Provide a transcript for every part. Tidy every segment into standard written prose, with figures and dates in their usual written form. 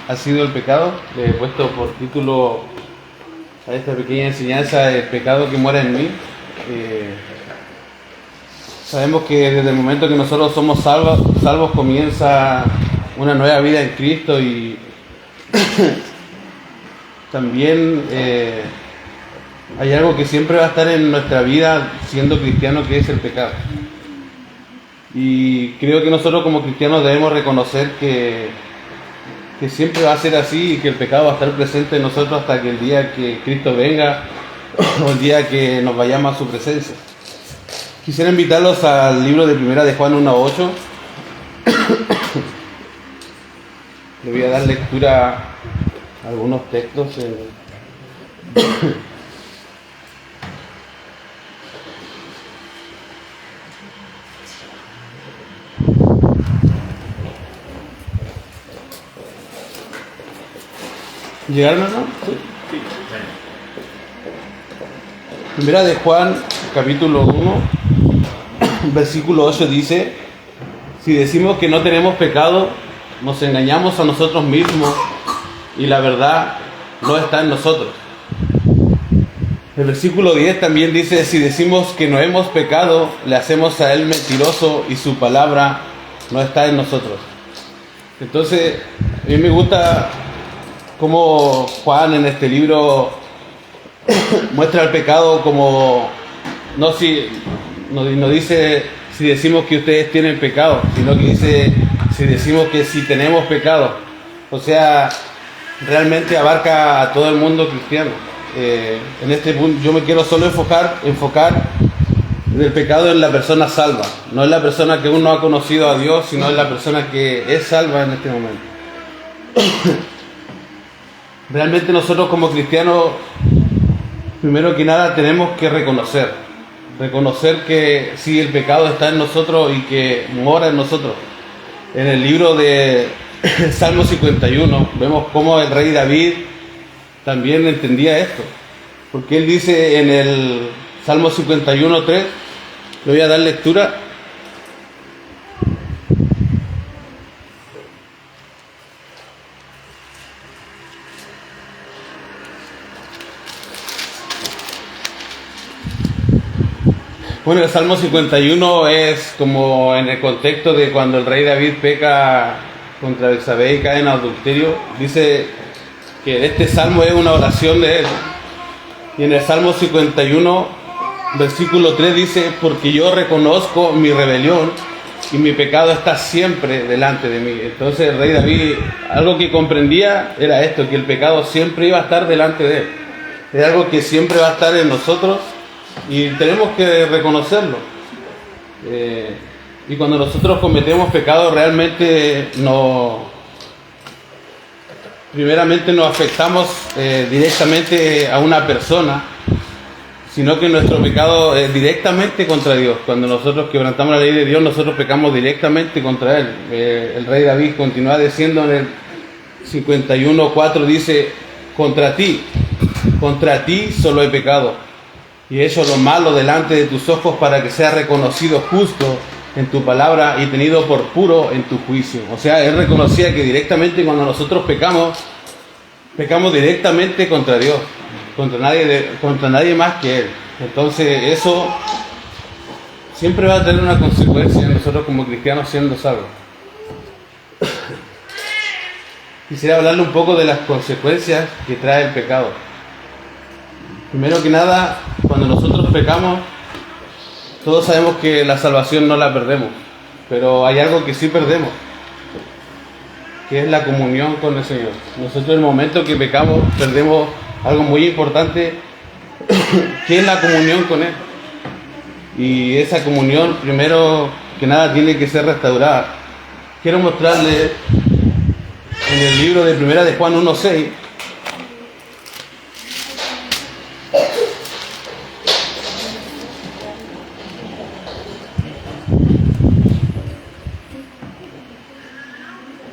ha sido el pecado. Le he puesto por título a esta pequeña enseñanza el pecado que mora en mí. Sabemos que desde el momento que nosotros somos salvos comienza una nueva vida en Cristo y también hay algo que siempre va a estar en nuestra vida siendo cristiano, que es el pecado. Y creo que nosotros como cristianos debemos reconocer que siempre va a ser así y que el pecado va a estar presente en nosotros hasta que el día que Cristo venga o el día que nos vayamos a su presencia. Quisiera invitarlos al libro de Primera de Juan 1:8. Le voy a dar lectura a algunos textos. ¿Llegaron, no? Sí. Primera de Juan, capítulo 1, versículo 8 dice: si decimos que no tenemos pecado, nos engañamos a nosotros mismos y la verdad no está en nosotros. El versículo 10 también dice: si decimos que no hemos pecado, le hacemos a él mentiroso y su palabra no está en nosotros. Entonces, a mí me gusta cómo Juan en este libro muestra el pecado como no dice si decimos que ustedes tienen pecado, sino que dice si decimos que si tenemos pecado. O sea, realmente abarca a todo el mundo cristiano. En este punto yo me quiero solo enfocar el pecado en la persona salva, no en la persona que aún no ha conocido a Dios, sino en la persona que es salva en este momento. Realmente nosotros como cristianos, primero que nada tenemos que reconocer que sí, el pecado está en nosotros y que mora en nosotros. En el libro de Salmo 51 vemos cómo el rey David también entendía esto, porque él dice en el Salmo 51:3, le voy a dar lectura. Bueno, el Salmo 51 es como en el contexto de cuando el rey David peca contra Betsabé y cae en adulterio. Dice que este salmo es una oración de él. Y en el Salmo 51, versículo 3 dice: porque yo reconozco mi rebelión y mi pecado está siempre delante de mí. Entonces el rey David, algo que comprendía era esto, que el pecado siempre iba a estar delante de él. Es algo que siempre va a estar en nosotros. Y tenemos que reconocerlo. Y cuando nosotros cometemos pecado, realmente primeramente nos afectamos directamente a una persona, sino que nuestro pecado es directamente contra Dios. Cuando nosotros quebrantamos la ley de Dios, nosotros pecamos directamente contra Él. El rey David continúa diciendo en el 51:4, dice: contra ti solo he pecado y he hecho lo malo delante de tus ojos, para que sea reconocido justo en tu palabra y tenido por puro en tu juicio. O sea, él reconocía que directamente cuando nosotros pecamos directamente contra Dios, contra nadie más que Él. Entonces eso siempre va a tener una consecuencia en nosotros como cristianos siendo salvos. Quisiera hablarle un poco de las consecuencias que trae el pecado. Primero que nada, cuando nosotros pecamos, todos sabemos que la salvación no la perdemos, pero hay algo que sí perdemos, que es la comunión con el Señor. Nosotros en el momento que pecamos perdemos algo muy importante, que es la comunión con Él. Y esa comunión, primero que nada, tiene que ser restaurada. Quiero mostrarle en el libro de Primera de Juan 1:6,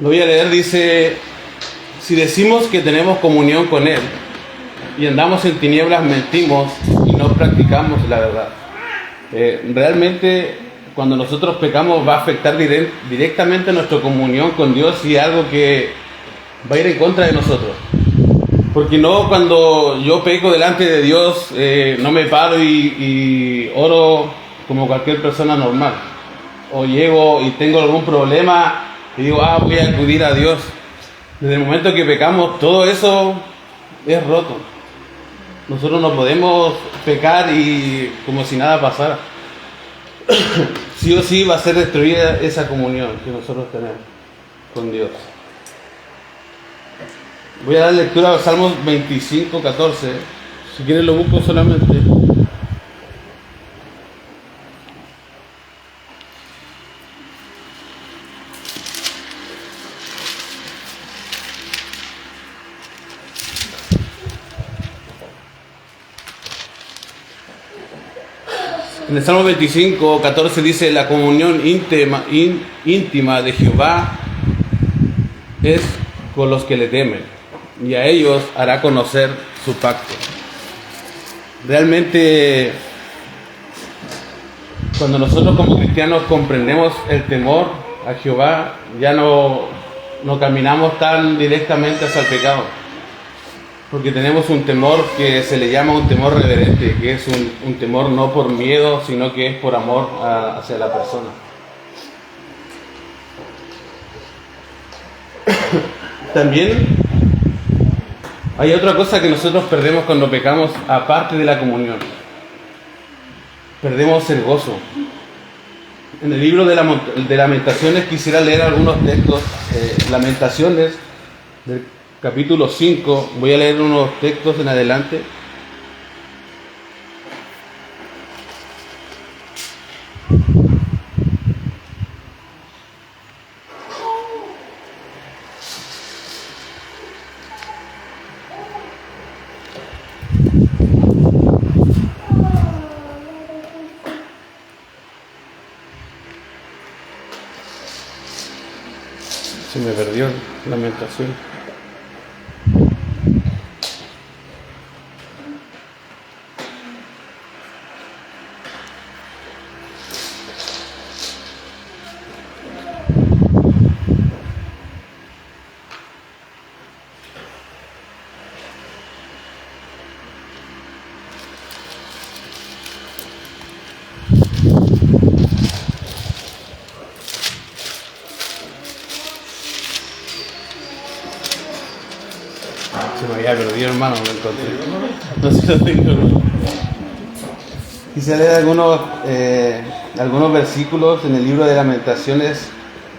lo voy a leer. Dice: si decimos que tenemos comunión con Él y andamos en tinieblas, mentimos y no practicamos la verdad. Realmente cuando nosotros pecamos va a afectar directamente nuestra comunión con Dios, y algo que va a ir en contra de nosotros. Porque no, cuando yo peco delante de Dios, no me paro y oro como cualquier persona normal. O llego y tengo algún problema y digo, voy a acudir a Dios. Desde el momento que pecamos, todo eso es roto. Nosotros no podemos pecar y como si nada pasara. Sí o sí va a ser destruida esa comunión que nosotros tenemos con Dios. Voy a dar lectura a Salmos 25, 14. Si quieren lo busco solamente. En el Salmo 25, 14 dice: la comunión íntima de Jehová es con los que le temen, y a ellos hará conocer su pacto. Realmente, cuando nosotros como cristianos comprendemos el temor a Jehová, ya no caminamos tan directamente hacia el pecado. Porque tenemos un temor que se le llama un temor reverente, que es un temor no por miedo, sino que es por amor hacia la persona. También hay otra cosa que nosotros perdemos cuando pecamos, aparte de la comunión. Perdemos el gozo. En el libro de Lamentaciones quisiera leer algunos textos. Lamentaciones del capítulo 5, voy a leer unos textos en adelante. Se me perdió Lamentación. Se me había perdido, hermano, no lo encontré. No sé si lo tengo. Quisiera leer algunos versículos en el libro de Lamentaciones,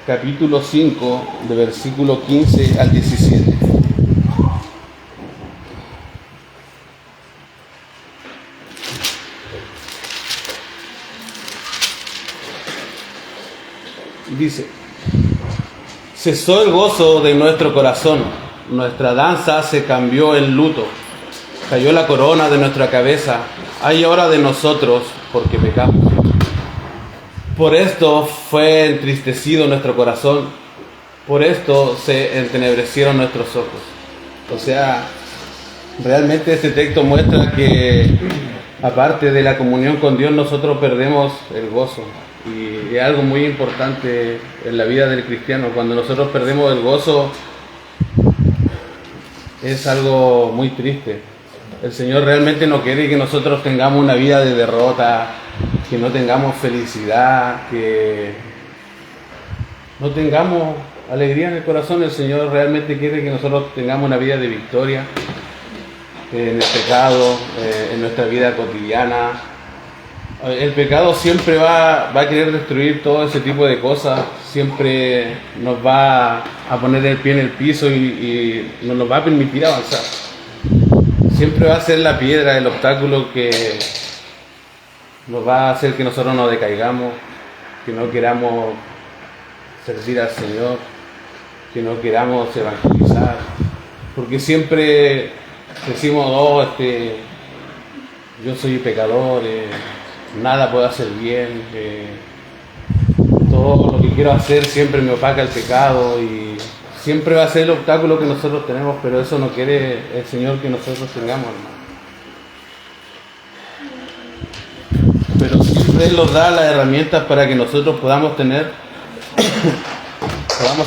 capítulo 5, de versículo 15 al 17. Dice: cesó el gozo de nuestro corazón, nuestra danza se cambió en luto, cayó la corona de nuestra cabeza, hay ahora de nosotros porque pecamos. Por esto fue entristecido nuestro corazón, por esto se entenebrecieron nuestros ojos. O sea, realmente este texto muestra que aparte de la comunión con Dios, nosotros perdemos el gozo. Y es algo muy importante en la vida del cristiano. Cuando nosotros perdemos el gozo, es algo muy triste. El Señor realmente no quiere que nosotros tengamos una vida de derrota, que no tengamos felicidad, que no tengamos alegría en el corazón. El Señor realmente quiere que nosotros tengamos una vida de victoria en el pecado, en nuestra vida cotidiana. El pecado siempre va a querer destruir todo ese tipo de cosas, siempre nos va a poner el pie en el piso y no nos va a permitir avanzar. Siempre va a ser la piedra, el obstáculo que nos va a hacer que nosotros nos decaigamos, que no queramos servir al Señor, que no queramos evangelizar, porque siempre decimos, yo soy pecador, nada puedo hacer bien, todo lo que quiero hacer siempre me opaca el pecado y siempre va a ser el obstáculo que nosotros tenemos, pero eso no quiere el Señor que nosotros tengamos, hermano. Pero siempre Él nos da las herramientas para que nosotros podamos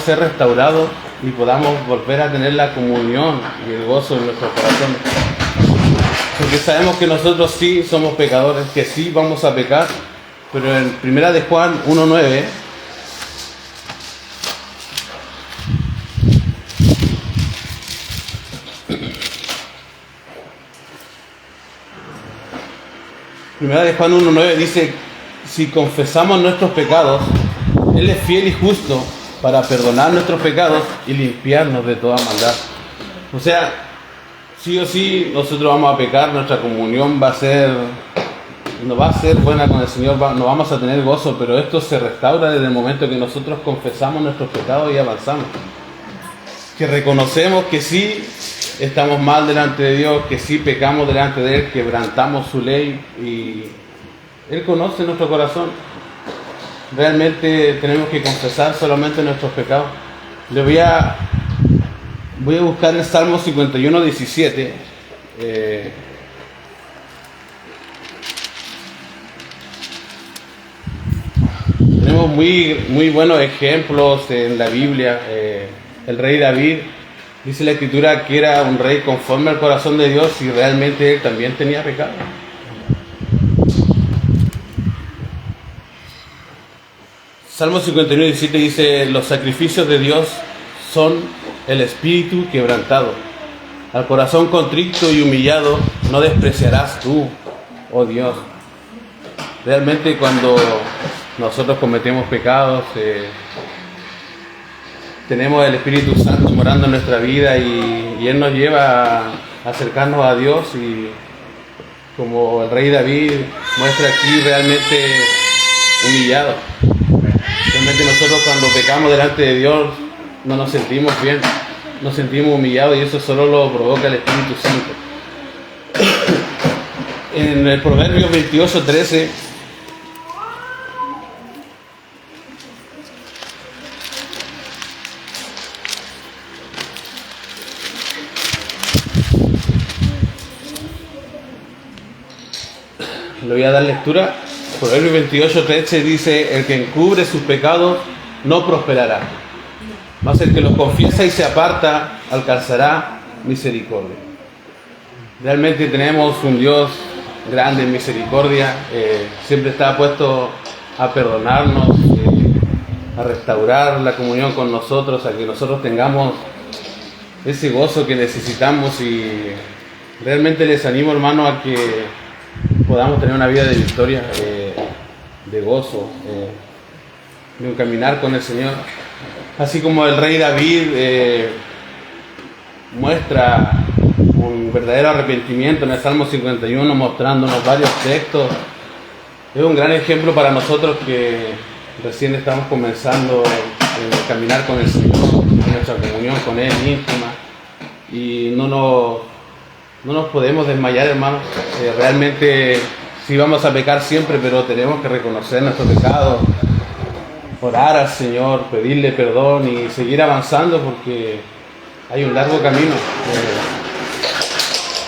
ser restaurados y podamos volver a tener la comunión y el gozo en nuestros corazones. Porque sabemos que nosotros sí somos pecadores, que sí vamos a pecar, pero en 1 de Juan 1:9 Primera de Juan 1:9 dice: si confesamos nuestros pecados, Él es fiel y justo para perdonar nuestros pecados y limpiarnos de toda maldad. O sea, sí o sí nosotros vamos a pecar, nuestra comunión no va a ser buena con el Señor, no vamos a tener gozo, pero esto se restaura desde el momento que nosotros confesamos nuestros pecados y avanzamos. Que reconocemos que sí estamos mal delante de Dios, que sí pecamos delante de Él, quebrantamos su ley y Él conoce nuestro corazón. Realmente tenemos que confesar solamente nuestros pecados. Voy a buscar el Salmo 51:17. Tenemos muy buenos ejemplos en la Biblia. El rey David, dice la Escritura que era un rey conforme al corazón de Dios y realmente él también tenía pecado. Salmo 51:17 dice: los sacrificios de Dios son el espíritu quebrantado. Al corazón contrito y humillado no despreciarás tú, oh Dios. Realmente cuando nosotros cometemos pecados, tenemos el Espíritu Santo morando en nuestra vida y Él nos lleva a acercarnos a Dios, y como el rey David muestra aquí, realmente humillado. Realmente nosotros cuando pecamos delante de Dios no nos sentimos bien, nos sentimos humillados, y eso solo lo provoca el Espíritu Santo. En el Proverbios 28:13 le voy a dar lectura. Proverbios 28:13 dice: el que encubre sus pecados no prosperará, mas el que los confiesa y se aparta alcanzará misericordia. Realmente tenemos un Dios grande en misericordia, siempre está puesto a perdonarnos, a restaurar la comunión con nosotros, a que nosotros tengamos ese gozo que necesitamos, y realmente les animo, hermano, a que podamos tener una vida de victoria, de gozo, de un caminar con el Señor. Así como el rey David muestra un verdadero arrepentimiento en el Salmo 51, mostrándonos varios textos. Es un gran ejemplo para nosotros que recién estamos comenzando a caminar con el Señor, en nuestra comunión con Él íntima, y no nos podemos desmayar, hermanos. Realmente sí vamos a pecar siempre, pero tenemos que reconocer nuestro pecado, orar al Señor, pedirle perdón y seguir avanzando, porque hay un largo camino.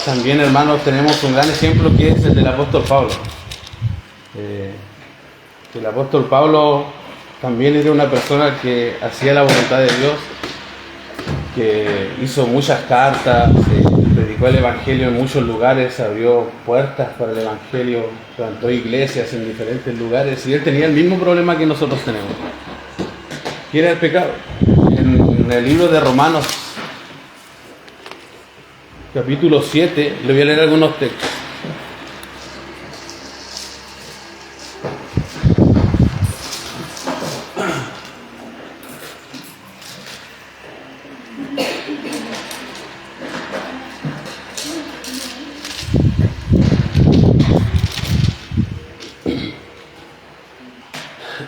También, hermanos, tenemos un gran ejemplo que es el del apóstol Pablo. El apóstol Pablo también era una persona que hacía la voluntad de Dios, que hizo muchas cartas, predicó el Evangelio en muchos lugares, abrió puertas para el Evangelio, plantó iglesias en diferentes lugares, y él tenía el mismo problema que nosotros tenemos, que era el pecado. En el libro de Romanos, capítulo 7, le voy a leer algunos textos.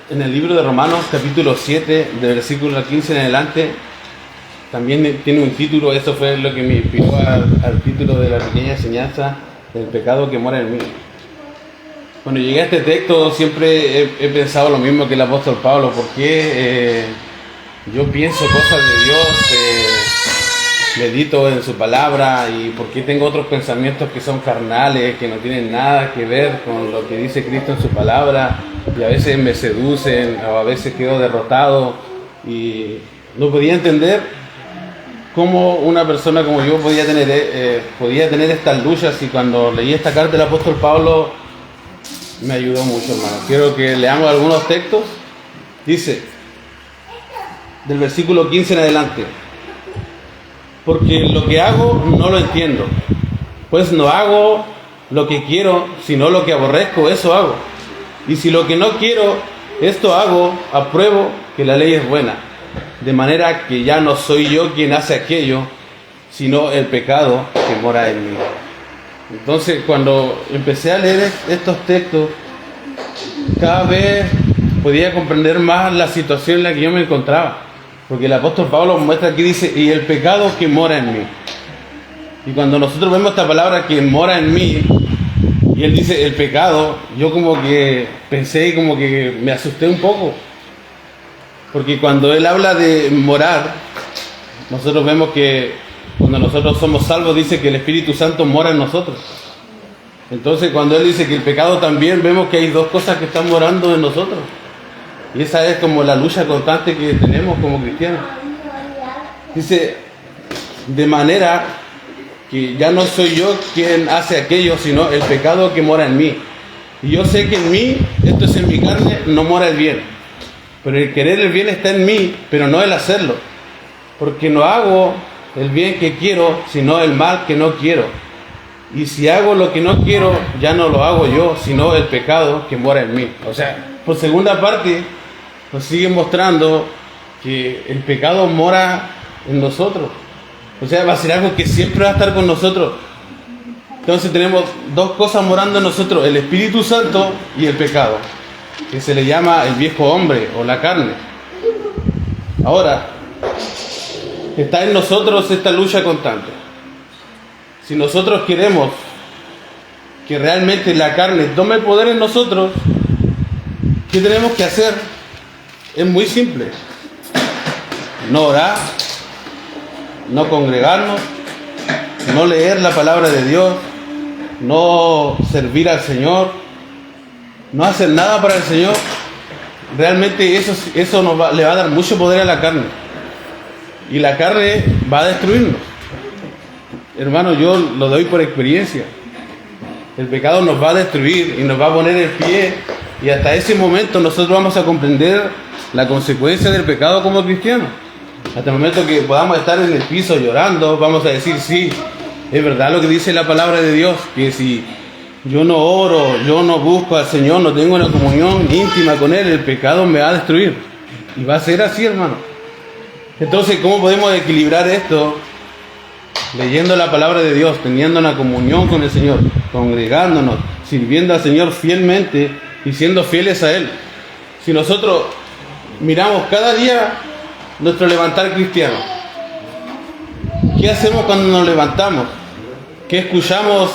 En el libro de Romanos, capítulo 7, del versículo 15 en adelante, también tiene un título. Eso fue lo que me inspiró al título de la pequeña enseñanza: el pecado que mora en mí. Cuando llegué a este texto, siempre he pensado lo mismo que el apóstol Pablo. Porque yo pienso cosas de Dios, medito en su palabra, y porque tengo otros pensamientos que son carnales, que no tienen nada que ver con lo que dice Cristo en su palabra, y a veces me seducen, o a veces quedo derrotado, y no podía entender cómo una persona como yo podía tener estas luchas, y cuando leí esta carta del apóstol Pablo me ayudó mucho, hermano. Quiero que leamos algunos textos. Dice, del versículo 15 en adelante: porque lo que hago no lo entiendo, pues no hago lo que quiero, sino lo que aborrezco, eso hago. Y si lo que no quiero, esto hago, apruebo que la ley es buena. De manera que ya no soy yo quien hace aquello, sino el pecado que mora en mí. Entonces, cuando empecé a leer estos textos, cada vez podía comprender más la situación en la que yo me encontraba. Porque el apóstol Pablo muestra aquí, dice, y el pecado que mora en mí. Y cuando nosotros vemos esta palabra, que mora en mí, y él dice el pecado, yo como que pensé y como que me asusté un poco. Porque cuando él habla de morar, nosotros vemos que cuando nosotros somos salvos, dice que el Espíritu Santo mora en nosotros. Entonces, cuando él dice que el pecado también, vemos que hay dos cosas que están morando en nosotros. Y esa es como la lucha constante que tenemos como cristianos. Dice, de manera que ya no soy yo quien hace aquello, sino el pecado que mora en mí. Y yo sé que en mí, esto es en mi carne, no mora el bien. Pero el querer el bien está en mí, pero no el hacerlo. Porque no hago el bien que quiero, sino el mal que no quiero. Y si hago lo que no quiero, ya no lo hago yo, sino el pecado que mora en mí. O sea, por segunda parte, nos sigue mostrando que el pecado mora en nosotros. O sea, va a ser algo que siempre va a estar con nosotros. Entonces tenemos dos cosas morando en nosotros: el Espíritu Santo y el pecado, que se le llama el viejo hombre o la carne. Ahora, está en nosotros esta lucha constante. Si nosotros queremos que realmente la carne tome poder en nosotros, ¿qué tenemos que hacer? Es muy simple: no orar, no congregarnos, no leer la palabra de Dios, no servir al Señor, no hacer nada para el Señor. Realmente eso le va a dar mucho poder a la carne, y la carne va a destruirnos. Hermano, yo lo doy por experiencia. El pecado nos va a destruir y nos va a poner el pie, y hasta ese momento nosotros vamos a comprender la consecuencia del pecado como cristianos. Hasta el momento que podamos estar en el piso llorando, vamos a decir, sí, es verdad lo que dice la palabra de Dios, que si yo no oro, yo no busco al Señor, no tengo una comunión íntima con Él, el pecado me va a destruir. Y va a ser así, hermano. Entonces, ¿cómo podemos equilibrar esto? Leyendo la palabra de Dios, teniendo una comunión con el Señor, congregándonos, sirviendo al Señor fielmente y siendo fieles a Él. Si nosotros miramos cada día nuestro levantar cristiano, ¿qué hacemos cuando nos levantamos? ¿Qué escuchamos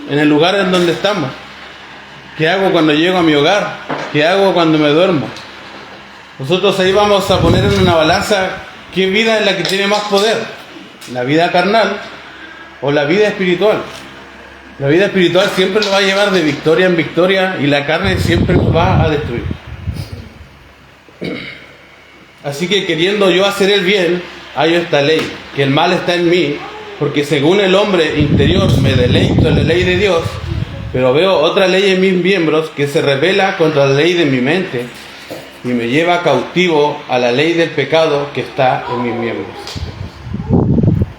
en el lugar en donde estamos? ¿Qué hago cuando llego a mi hogar? ¿Qué hago cuando me duermo? Nosotros ahí vamos a poner en una balanza qué vida es la que tiene más poder: la vida carnal o la vida espiritual. La vida espiritual siempre nos va a llevar de victoria en victoria, y la carne siempre nos va a destruir. Así que, queriendo yo hacer el bien, hay esta ley, que el mal está en mí, porque según el hombre interior me deleito en la ley de Dios, pero veo otra ley en mis miembros que se rebela contra la ley de mi mente y me lleva cautivo a la ley del pecado que está en mis miembros.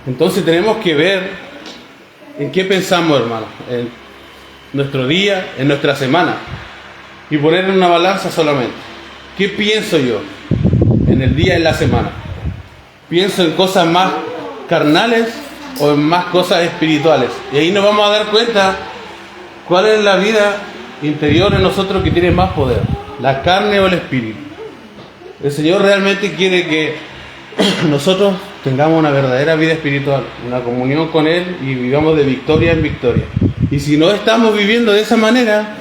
Entonces tenemos que ver en qué pensamos, hermano, en nuestro día, en nuestra semana, y poner en una balanza solamente. ¿Qué pienso yo en el día, en la semana? ¿Pienso en cosas más carnales o en más cosas espirituales? Y ahí nos vamos a dar cuenta cuál es la vida interior en nosotros que tiene más poder, la carne o el espíritu. El Señor realmente quiere que nosotros tengamos una verdadera vida espiritual, una comunión con Él, y vivamos de victoria en victoria. Y si no estamos viviendo de esa manera,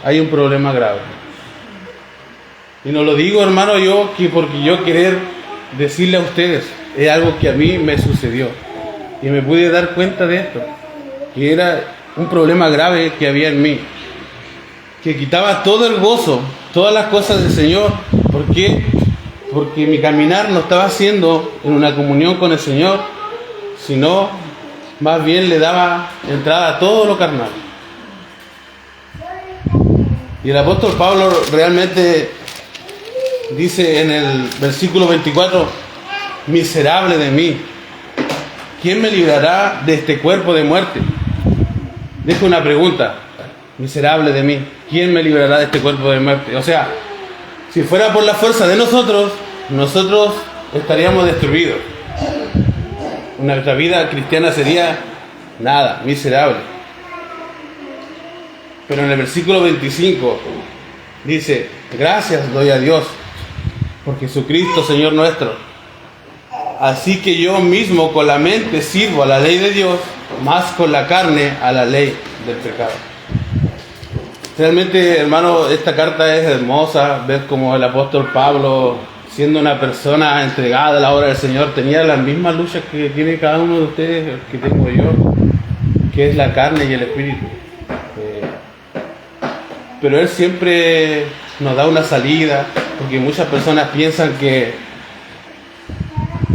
hay un problema grave. Y no lo digo, hermano, porque yo querer decirle a ustedes, es algo que a mí me sucedió. Y me pude dar cuenta de esto, que era un problema grave que había en mí, que quitaba todo el gozo, todas las cosas del Señor. ¿Por qué? porque mi caminar no estaba haciendo en una comunión con el Señor, sino más bien le daba entrada a todo lo carnal. Y el apóstol Pablo realmente dice en el versículo 24, miserable de mí, ¿quién me librará de este cuerpo de muerte? Dejo una pregunta, miserable de mí, ¿quién me librará de este cuerpo de muerte? O sea, si fuera por la fuerza de nosotros estaríamos destruidos. Nuestra vida cristiana sería nada, miserable. Pero en el versículo 25 dice, gracias doy a Dios por Jesucristo, Señor nuestro. Así que yo mismo con la mente sirvo a la ley de Dios, más con la carne a la ley del pecado. Realmente, hermano, esta carta es hermosa. Ver cómo el apóstol Pablo, siendo una persona entregada a la obra del Señor, tenía las mismas luchas que tiene cada uno de ustedes, que tengo yo, que es la carne y el espíritu. Pero Él siempre nos da una salida, porque muchas personas piensan que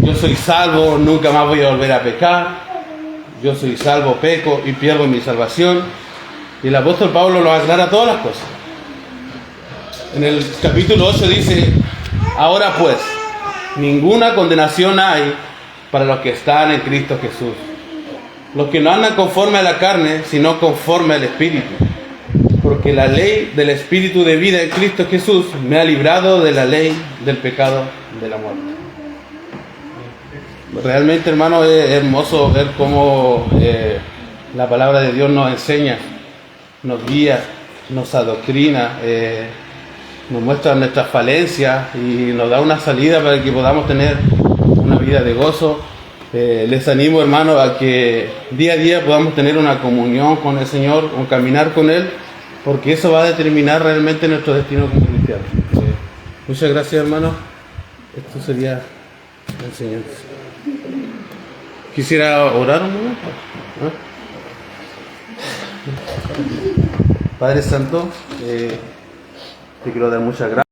yo soy salvo, nunca más voy a volver a pecar, yo soy salvo, peco y pierdo mi salvación. Y el apóstol Pablo lo aclara todas las cosas. En el capítulo 8 dice, ahora pues, ninguna condenación hay para los que están en Cristo Jesús, los que no andan conforme a la carne, sino conforme al Espíritu. Porque la ley del Espíritu de vida en Cristo Jesús me ha librado de la ley del pecado de la muerte. Realmente, hermano, es hermoso ver cómo la palabra de Dios nos enseña, nos guía, nos adoctrina, nos muestra nuestras falencias y nos da una salida para que podamos tener una vida de gozo. Les animo, hermano, a que día a día podamos tener una comunión con el Señor, un caminar con Él, porque eso va a determinar realmente nuestro destino como cristianos. Muchas gracias, hermano. Esto sería la enseñanza. Quisiera orar un momento. Padre Santo, te quiero dar muchas gracias.